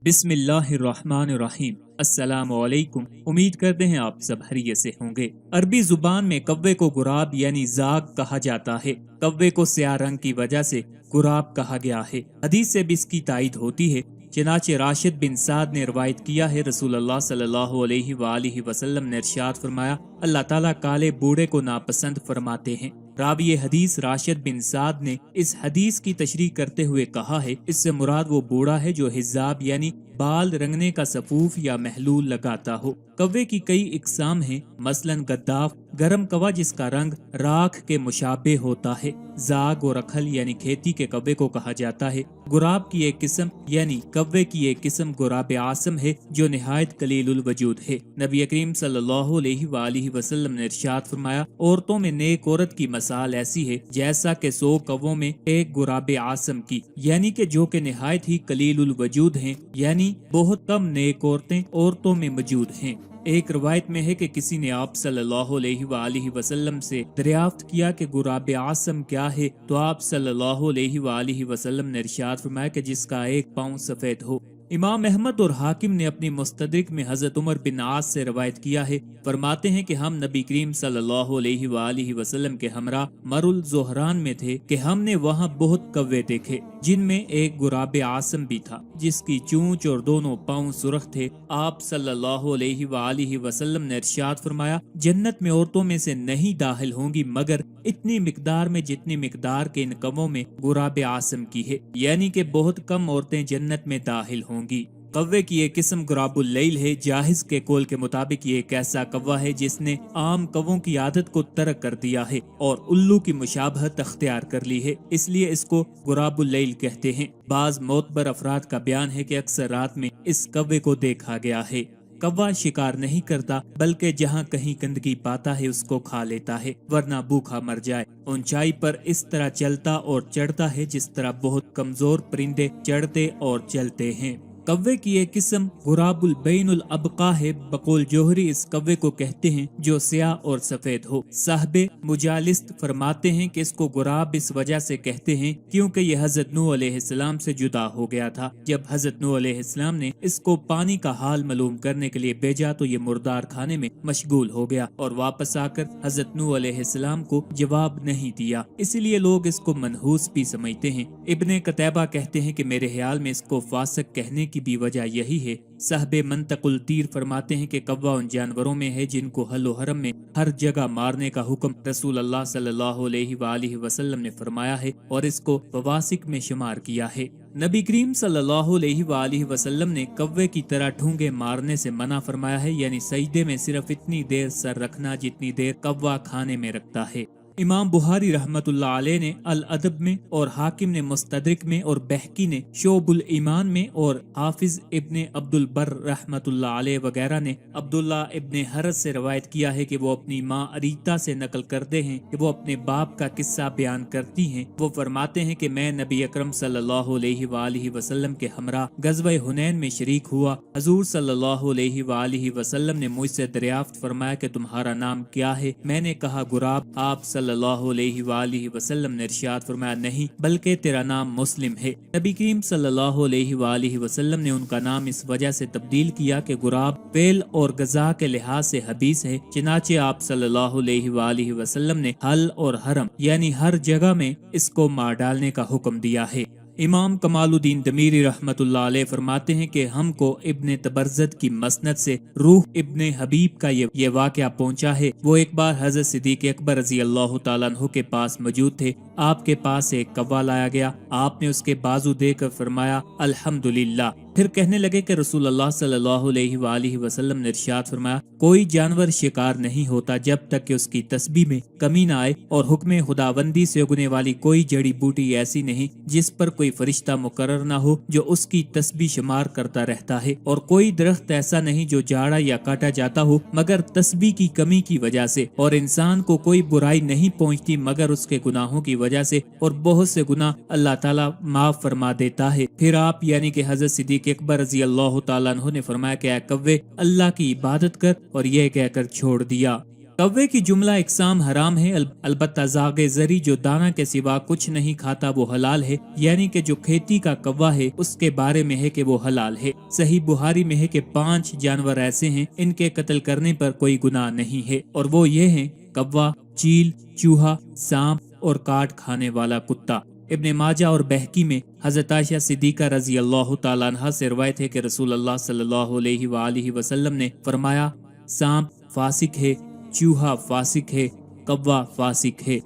बिस्मिल्लाहिर्रहमानिर्रहीम। अस्सलाम वालेकुम। उम्मीद करते हैं आप सब खैरियत से होंगे। अरबी जुबान में कव्वे को गुराब यानी जाग कहा जाता है। कव्वे को स्याह रंग की वजह से गुराब कहा गया है। हदीस से भी इसकी तायद होती है। चनाचे राशिद बिन साद ने रवायत किया है, रसूलुल्लाह सल्लल्लाहु अलैहि वसल्लम ने इरशाद फरमाया, अल्लाह ताला काले बूढ़े को नापसंद फरमाते हैं। रावी हदीस राशिद बिन साद ने इस हदीस की तशरीह करते हुए कहा है, इससे मुराद वो बूढ़ा है जो हिजाब यानी बाल रंगने का सफूफ या महलूल लगाता हो। कव्वे की कई इकसाम हैं, मसलन गद्दाफ गरम कवा जिसका रंग राख के मुशाबे होता है। जाग और अखल यानी खेती के कव्वे को कहा जाता है। गुराब की एक किस्म यानी कव्वे की एक किस्म गुराब आसम है जो निहायत कलीलुल वजूद है। नबी करीम सल्लल्लाहु अलैहि वसल्लम ने इरशाद फरमाया, औरतों में नेक औरत की मसाल ऐसी है जैसा कि 100 कव्वों में एक गुराब आसम की, यानी कि जो कि निहायत ही कलीलुल वजूद हैं, यानी बहुत कम नेक औरतें औरतों में मौजूद हैं। एक रवायत में है कि किसी ने आप सल्लल्लाहु अलैहि वसल्लम से दरियाफ्त किया कि गुराब आसम क्या है, तो आप सल्लल्लाहु अलैहि वसल्लम ने इरशाद फरमाया कि जिसका एक पाँव सफेद हो। इमाम अहमद और हाकिम ने अपनी मुस्तदरिक में हजरत उमर बिन आस से रवायत किया है, फरमाते हैं कि हम नबी करीम सल्लल्लाहु अलैहि वसल्लम के हमरा मरुल जोहरान में थे कि हमने वहाँ बहुत कव्वे देखे जिनमें एक गुराब आसम भी था जिसकी चूंच और दोनों पाँव सुर्ख थे। आप सल्लल्लाहु अलैहि वसल्लम ने इरशाद फरमाया, जन्नत में औरतों में से नहीं दाखिल होंगी मगर इतनी मिकदार में जितनी मिकदार के इन कव्वों में गुराब आसम की है, यानी कि बहुत कम औरतें जन्नत में दाखिल होंगी। कव्वे की एक किस्म गुराबुल लैल है। जाहिज के कौल के मुताबिक ये एक ऐसा कव्वा है जिसने आम कव्वों की आदत को तर्क कर दिया है और उल्लू की मुशाबहत अख्तियार कर ली है, इसलिए इसको गुराबुल लैल कहते हैं। बाज मोतबर अफराद का बयान है कि अक्सर रात में इस कव्वे को देखा गया है। कव्वा शिकार नहीं करता बल्कि जहाँ कहीं गंदगी पाता है उसको खा लेता है वरना भूखा मर जाए। ऊंचाई पर इस तरह चलता और चढ़ता है जिस तरह बहुत कमजोर परिंदे चढ़ते और चलते हैं। कव्वे की एक किस्म गुराबुल बैनुल अबका है। बकौल जोहरी इस कव्वे को कहते हैं जो स्याह और सफेद हो। साहबे मुजालिस्त फरमाते हैं कि इसको गुराब इस वजह से कहते हैं क्योंकि यह हजरत नूह अलैहिस्सलाम से जुदा हो गया था। जब हजरत नूह अलैहिस्सलाम ने इसको पानी का हाल मालूम करने के लिए भेजा तो ये मुर्दार खाने में मशगूल हो गया और वापस आकर हजरत नूह अलैहिस्सलाम को जवाब नहीं दिया, इसलिए लोग इसको मनहूस भी समझते हैं। इब्ने कतैबा कहते हैं कि मेरे ख्याल में इसको फासिक कहने की भी वजह यही है। साहबे मंतकुल तीर फरमाते हैं कि कव्वा उन जानवरों में है जिनको हलो हरम में हर जगह मारने का हुक्म रसूल अल्लाह सल्लल्लाहु अलैहि वसल्लम ने फरमाया है और इसको फवासिक में शुमार किया है। नबी करीम सल्लल्लाहु अलैहि वसल्लम ने कव्वे की तरह ठूंगे मारने से मना फरमाया है, यानी सजदे में सिर्फ इतनी देर सर रखना जितनी देर कव्वा खाने में रखता है। इमाम बुखारी रहमतुल्लाह अलैह ने अल अदब में और हाकिम ने मुस्तदरिक में और बहकी ने शोबुल ईमान में और हाफिज इब्ने अब्दुल बर रहमतुल्लाह अलैह वगैरह ने अब्दुल्ला इब्ने हरस से रवायत किया है कि वो अपनी माँ अरीता से नकल करते हैं कि वो अपने बाप का किस्सा बयान करती हैं। वो फरमाते हैं कि मैं नबी अकरम सल्लल्लाहु अलैहि वसल्लम के हमरा गज़वे हुनैन में शरीक हुआ। हजूर सल्लल्लाहु अलैहि वसल्लम ने मुझसे दरियाफ्त फरमाया कि तुम्हारा नाम क्या है। मैंने कहा गुराब। आप सल्लल्लाहु अलैहि वसल्लम ने इरशाद फरमाया, नहीं बल्कि तेरा नाम मुस्लिम है। नबी करीम सल्लल्लाहु अलैहि वसल्लम ने उनका नाम इस वजह से तब्दील किया कि गुराब फेल और गजा के लिहाज से हबीस है। चनाचे आप सल्लल्लाहु अलैहि वसल्लम ने हल और हरम यानी हर जगह में इसको मार डालने का हुक्म दिया है। इमाम कमालुद्दीन दमीरी रहमतुल्लाह अलैह फरमाते हैं कि हमको इब्ने तबरज़त की मसनद से रूह इब्ने हबीब का ये वाक़या पहुंचा है। वो एक बार हज़रत सिद्दीक़ अकबर रज़ी अल्लाह तआला अन्हु के पास मौजूद थे। आपके पास एक कव्वा लाया गया। आपने उसके बाजू देकर फरमाया अल्हम्दुलिल्लाह। फिर कहने लगे कि रसूल अल्लाह सल्लल्लाहु अलैहि वसल्लम ने इरशाद फरमाया, कोई जानवर शिकार नहीं होता जब तक कि उसकी तस्बीह में कमी न आए और हुक्म खुदाबंदी से उगने वाली कोई जड़ी बूटी ऐसी नहीं जिस पर कोई फरिश्ता मुकर्रर ना हो जो उसकी तस्बीह शुमार करता रहता है, और कोई दरख्त ऐसा नहीं जो जाड़ा या काटा जाता हो मगर तस्बीह की कमी की वजह से, और इंसान को कोई बुराई नहीं पहुंचती मगर उसके गुनाहों की वजह से, और बहुत से गुनाह अल्लाह ताला माफ फरमा देता है। फिर आप यानी कि हजरत सिद्दीक़ अकबर रज़ी अल्लाह तआला अन्हु ने फरमाया कि ऐ कव्वे अल्लाह की इबादत कर, और यह कहकर छोड़ दिया। कव्वे की जुमला इकसाम हराम है, अलबत्ता जागे जरी जो दाना के सिवा कुछ नहीं खाता वो हलाल है, यानी कि जो खेती का कव्वा है उसके बारे में है कि वो हलाल है। सही बुहारी में है कि 5 जानवर ऐसे हैं इनके कत्ल करने पर कोई गुनाह नहीं है, और वो ये हैं कव्वा, चील, चूहा, सांप और काट खाने वाला कुत्ता। इब्ने माजा और बहकी में हजरत आयशा सिद्दीका रजी अल्लाह तआला अन्हा से रिवायत है कि रसूल अल्लाह सल्लल्लाहु अलैहि वसल्लम ने फरमाया, सांप फासिक है, चूहा फासिक है, कव्वा फासिक है।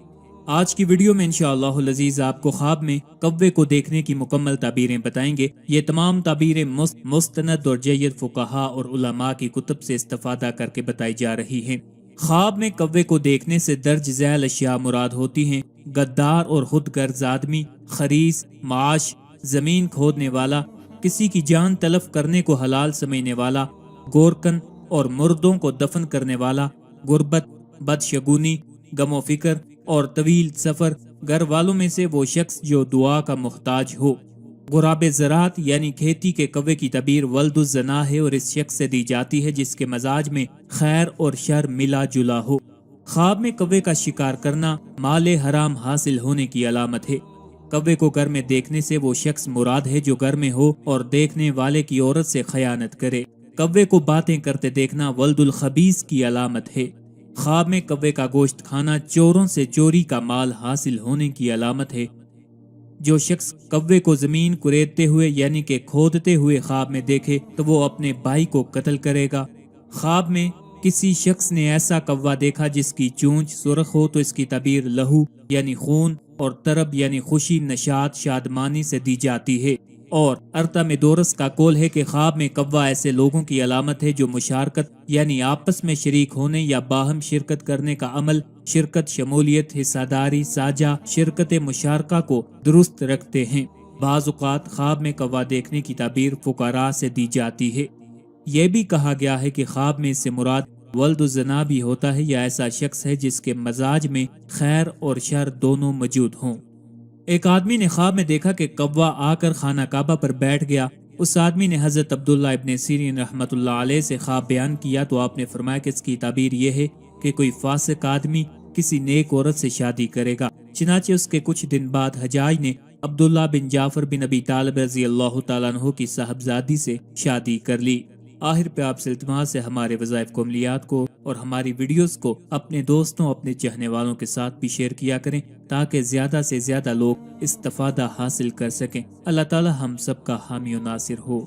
आज की वीडियो में इंशाअल्लाह अज़ीज़ आपको ख्वाब में कव्वे को देखने की मुकम्मल ताबीरें बताएंगे। ये तमाम ताबीरें मुस्तनद और जय्यद फुक़हा और उलमा की कुतुब से इस्तिफ़ादा करके बताई जा रही हैं। ख्वाब में कव्वे को देखने से दर्ज झैल अशिया मुराद होती हैं गद्दार और खुद गर्ज आदमी, खरीस, माश, जमीन खोदने वाला, किसी की जान तलफ करने को हलाल समझने वाला, गोरकन और मुर्दों को दफन करने वाला, गुर्बत, बदशगुनी, गमो फिक्र और तवील सफर, घर वालों में से वो शख्स जो दुआ का मुख्ताज हो। गुराबे ज़रात यानी खेती के कव्वे की तबीर वल्दुज़्ज़ना है और इस शख्स से दी जाती है जिसके मजाज में खैर और शर मिला जुला हो। ख्वाब में कव्वे का शिकार करना माले हराम हासिल होने की अलामत है। कव्वे को घर में देखने से वो शख्स मुराद है जो घर में हो और देखने वाले की औरत से खयानत करे। कव्वे को बातें करते देखना वल्दुल खबीस की अलामत है। ख्वाब में कव्वे का गोश्त खाना चोरों से चोरी का माल हासिल होने की अलामत है। जो शख्स कव्वे को जमीन कुरेदते हुए यानी कि खोदते हुए ख्वाब में देखे तो वो अपने भाई को कत्ल करेगा। ख्वाब में किसी शख्स ने ऐसा कव्वा देखा जिसकी चूंच सुर्ख हो तो इसकी तबीर लहू यानी खून और तरब यानी खुशी, नशात, शादमानी से दी जाती है। और अर्ता में दोरस का कौल है कि ख्वाब में कव्वा ऐसे लोगों की अलामत है जो मुशारकत यानी आपस में शरीक होने या बाहम शिरकत करने का अमल, शिरकत, शमूलियत, हिस्सादारी, साझा, शिरकत मुशारका को दुरुस्त रखते हैं। बाज़ औक़ात ख्वाब में कव्वा देखने की ताबीर फुकारा से दी जाती है। यह भी कहा गया है कि ख्वाब में इससे मुराद वल्दुज़्ज़ना भी होता है या ऐसा शख्स है जिसके मजाज में खैर और शर दोनों मौजूद हों। एक आदमी ने ख्वाब में देखा कि कव्वा आकर खाना काबा पर बैठ गया। उस आदमी ने हजरत अब्दुल्ला इब्ने सीरीन रहमतुल्लाह अलैह से ख्वाब बयान किया तो आपने फरमाया कि इसकी ताबीर यह है कि कोई फासिक आदमी किसी नेक औरत से शादी करेगा। चनाचे उसके कुछ दिन बाद हजाज ने अब्दुल्ला बिन जाफर बिन अबी तालिब रज़ी अल्लाह तआला अन्हु की साहबजादी से शादी कर ली। आखिर पे आपसे इल्तिमास है हमारे वज़ाइफ को, अमलियात को और हमारी वीडियोस को अपने दोस्तों, अपने चाहने वालों के साथ भी शेयर किया करें ताकि ज्यादा से ज्यादा लोग इस्तिफादा हासिल कर सकें। अल्लाह ताला हम सब का हामी और नासिर हो।